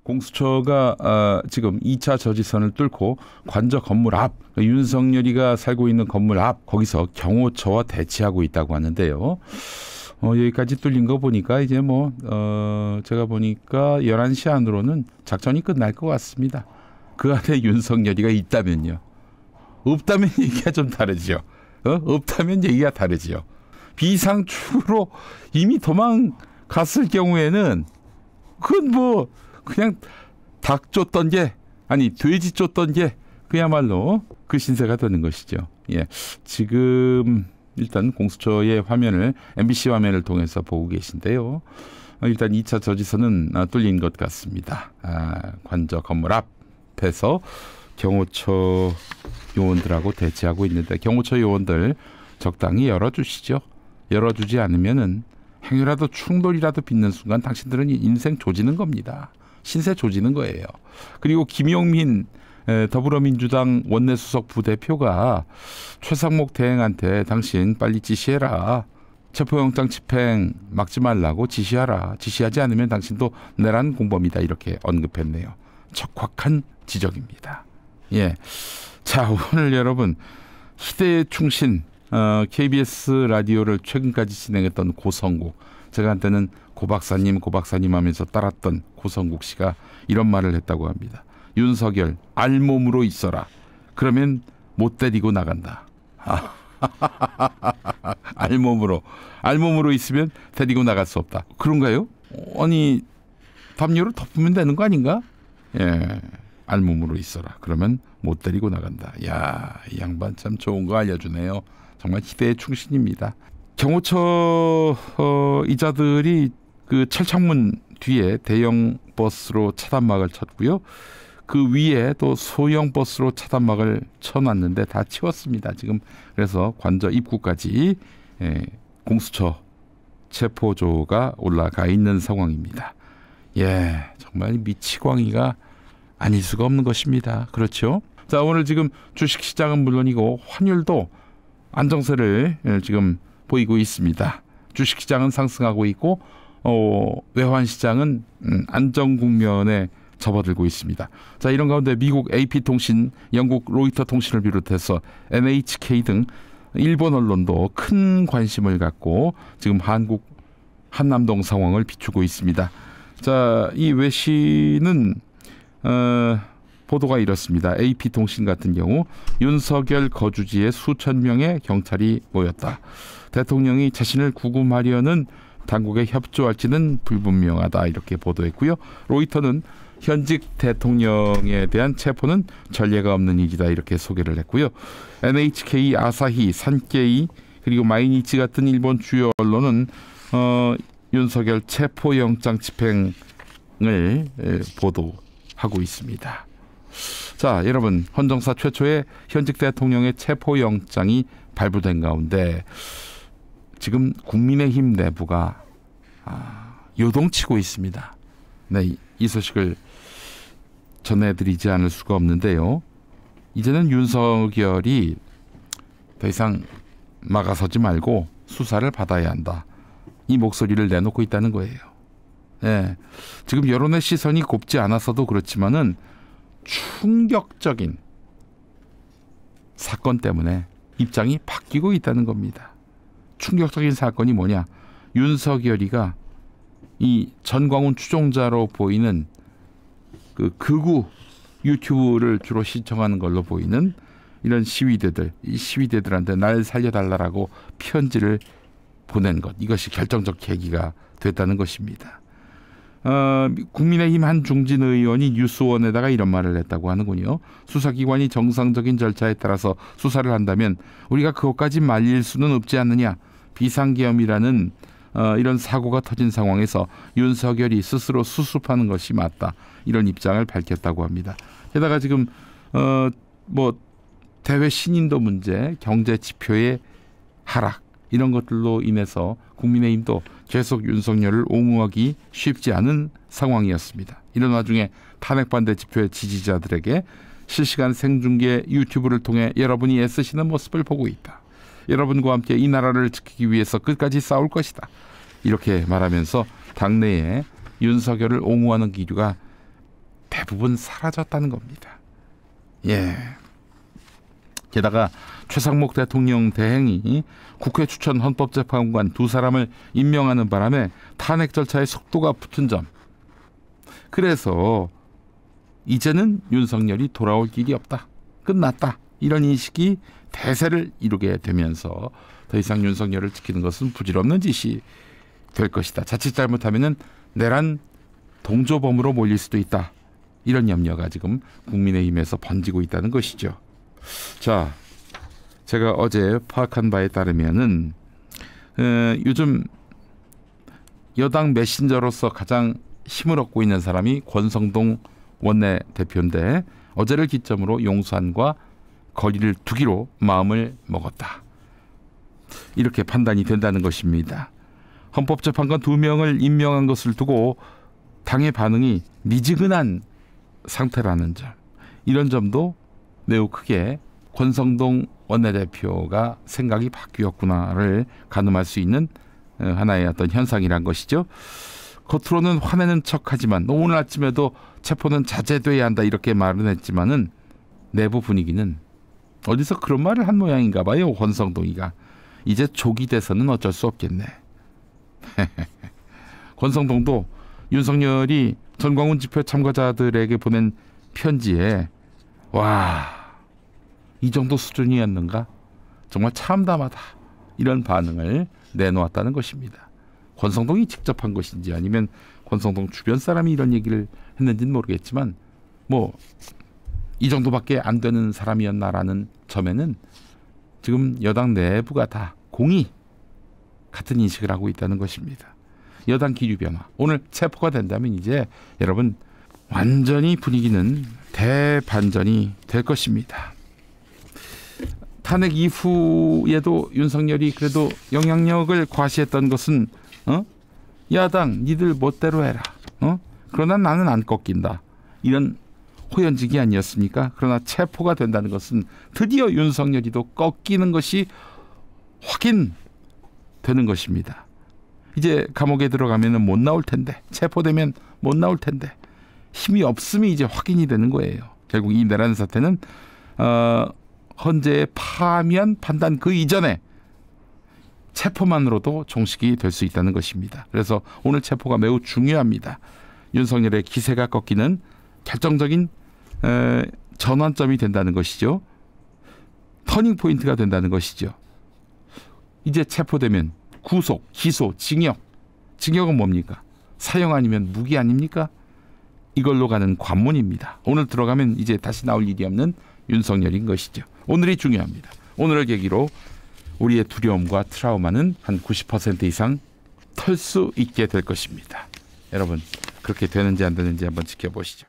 공수처가 지금 2차 저지선을 뚫고 관저 건물 앞, 윤석열이가 살고 있는 건물 앞, 거기서 경호처와 대치하고 있다고 하는데요. 여기까지 뚫린 거 보니까 이제 제가 보니까 11시 안으로는 작전이 끝날 것 같습니다. 그 안에 윤석열이가 있다면요. 없다면 얘기가 좀 다르죠. 없다면 얘기가 다르죠. 비상축으로 이미 도망갔을 경우에는 그건 그냥 닭 쫓던 게 돼지 쫓던 게 그야말로 그 신세가 되는 것이죠. 예, 지금 일단 공수처의 화면을 MBC 화면을 통해서 보고 계신데요. 일단 2차 저지선은 뚫린 것 같습니다. 관저 건물 앞에서 경호처 요원들하고 대치하고 있는데 경호처 요원들 적당히 열어주시죠. 열어주지 않으면은 행여라도 충돌이라도 빚는 순간 당신들은 인생 조지는 겁니다. 신세 조지는 거예요. 그리고 김용민 더불어민주당 원내수석 부대표가 최상목 대행한테 당신 빨리 지시해라. 체포영장 집행 막지 말라고 지시하라. 지시하지 않으면 당신도 내란 공범이다. 이렇게 언급했네요. 적확한 지적입니다. 예. 자, 오늘 여러분 희대의 충신 KBS 라디오를 최근까지 진행했던 고성국, 제가 한때는 고박사님 하면서 따랐던 고성국 씨가 이런 말을 했다고 합니다. 윤석열 알몸으로 있어라. 그러면 못 데리고 나간다. 알몸으로 있으면 데리고 나갈 수 없다. 그런가요? 아니 담요를 덮으면 되는 거 아닌가? 예, 알몸으로 있어라. 그러면 못 데리고 나간다. 야, 이 양반 참 좋은 거 알려주네요. 정말 희대의 충신입니다. 경호처 이자들이 그 철창문 뒤에 대형 버스로 차단막을 쳤고요. 그 위에 또 소형 버스로 차단막을 쳐놨는데 다 치웠습니다. 지금 그래서 관저 입구까지 공수처 체포조가 올라가 있는 상황입니다. 예, 정말 미치광이가 아닐 수가 없는 것입니다. 그렇죠? 자, 오늘 지금 주식시장은 물론이고 환율도 안정세를 지금 보이고 있습니다. 주식시장은 상승하고 있고 외환시장은 안정 국면에 접어들고 있습니다. 자, 이런 가운데 미국 AP통신, 영국 로이터 통신을 비롯해서 NHK 등 일본 언론도 큰 관심을 갖고 지금 한국 한남동 상황을 비추고 있습니다. 자, 이 외신은 보도가 이렇습니다. AP통신 같은 경우 윤석열 거주지에 수천 명의 경찰이 모였다. 대통령이 자신을 구금하려는 당국에 협조할지는 불분명하다. 이렇게 보도했고요. 로이터는 현직 대통령에 대한 체포는 전례가 없는 일이다. 이렇게 소개를 했고요. NHK, 아사히, 산케이 그리고 마이니치 같은 일본 주요 언론은 윤석열 체포영장 집행을 보도하고 있습니다. 자, 여러분, 헌정사 최초의 현직 대통령의 체포영장이 발부된 가운데 지금 국민의힘 내부가 요동치고 있습니다. 네, 이 소식을 전해드리지 않을 수가 없는데요. 이제는 윤석열이 더 이상 막아서지 말고 수사를 받아야 한다. 이 목소리를 내놓고 있다는 거예요. 네, 지금 여론의 시선이 곱지 않아서도 그렇지만은 충격적인 사건 때문에 입장이 바뀌고 있다는 겁니다. 충격적인 사건이 뭐냐? 윤석열이가 이 전광훈 추종자로 보이는 그 극우 유튜브를 주로 시청하는 걸로 보이는 이런 시위대들, 이 시위대들한테 날 살려달라고 편지를 보낸 것, 이것이 결정적 계기가 됐다는 것입니다. 국민의힘 한 중진 의원이 뉴스원에다가 이런 말을 했다고 하는군요. 수사기관이 정상적인 절차에 따라서 수사를 한다면 우리가 그것까지 말릴 수는 없지 않느냐. 비상계엄이라는 이런 사고가 터진 상황에서 윤석열이 스스로 수습하는 것이 맞다. 이런 입장을 밝혔다고 합니다. 게다가 지금 대외 신인도 문제, 경제 지표의 하락 이런 것들로 인해서 국민의힘도 계속 윤석열을 옹호하기 쉽지 않은 상황이었습니다. 이런 와중에 탄핵반대 집회의 지지자들에게 실시간 생중계 유튜브를 통해 여러분이 애쓰시는 모습을 보고 있다. 여러분과 함께 이 나라를 지키기 위해서 끝까지 싸울 것이다. 이렇게 말하면서 당내에 윤석열을 옹호하는 기류가 대부분 사라졌다는 겁니다. 예. 게다가 최상목 대통령 대행이 국회 추천 헌법재판관 두 사람을 임명하는 바람에 탄핵 절차의 속도가 붙은 점. 그래서 이제는 윤석열이 돌아올 길이 없다. 끝났다. 이런 인식이 대세를 이루게 되면서 더 이상 윤석열을 지키는 것은 부질없는 짓이 될 것이다. 자칫 잘못하면 내란 동조범으로 몰릴 수도 있다. 이런 염려가 지금 국민의힘에서 번지고 있다는 것이죠. 자, 제가 어제 파악한 바에 따르면은 요즘 여당 메신저로서 가장 힘을 얻고 있는 사람이 권성동 원내대표인데 어제를 기점으로 용산과 거리를 두기로 마음을 먹었다. 이렇게 판단이 된다는 것입니다. 헌법재판관 2명을 임명한 것을 두고 당의 반응이 미지근한 상태라는 점. 이런 점도 매우 크게 권성동 원내대표가 생각이 바뀌었구나를 가늠할 수 있는 하나의 어떤 현상이란 것이죠. 겉으로는 화내는 척하지만 오늘 아침에도 체포는 자제돼야 한다 이렇게 말은 했지만은 내부 분위기는 어디서 그런 말을 한 모양인가 봐요. 권성동이가. 이제 족이 돼서는 어쩔 수 없겠네. 권성동도 윤석열이 전광훈 집회 참가자들에게 보낸 편지에 와, 이 정도 수준이었는가? 정말 참담하다. 이런 반응을 내놓았다는 것입니다. 권성동이 직접 한 것인지 아니면 권성동 주변 사람이 이런 얘기를 했는지는 모르겠지만 뭐 이 정도밖에 안 되는 사람이었나라는 점에는 지금 여당 내부가 다 공히 같은 인식을 하고 있다는 것입니다. 여당 기류 변화. 오늘 체포가 된다면 이제 여러분 완전히 분위기는 대반전이 될 것입니다. 탄핵 이후에도 윤석열이 그래도 영향력을 과시했던 것은 야당 니들 멋대로 해라. 그러나 나는 안 꺾인다. 이런 호연지기 아니었습니까? 그러나 체포가 된다는 것은 드디어 윤석열이도 꺾이는 것이 확인되는 것입니다. 이제 감옥에 들어가면 못 나올 텐데, 체포되면 못 나올 텐데 힘이 없음이 이제 확인이 되는 거예요. 결국 이 내란 사태는 헌재의 파면 판단 그 이전에 체포만으로도 종식이 될 수 있다는 것입니다. 그래서 오늘 체포가 매우 중요합니다. 윤석열의 기세가 꺾이는 결정적인 전환점이 된다는 것이죠. 터닝포인트가 된다는 것이죠. 이제 체포되면 구속, 기소, 징역. 징역은 뭡니까? 사형 아니면 무기 아닙니까? 이걸로 가는 관문입니다. 오늘 들어가면 이제 다시 나올 일이 없는 윤석열인 것이죠. 오늘이 중요합니다. 오늘을 계기로 우리의 두려움과 트라우마는 한 90% 이상 털 수 있게 될 것입니다. 여러분 그렇게 되는지 안 되는지 한번 지켜보시죠.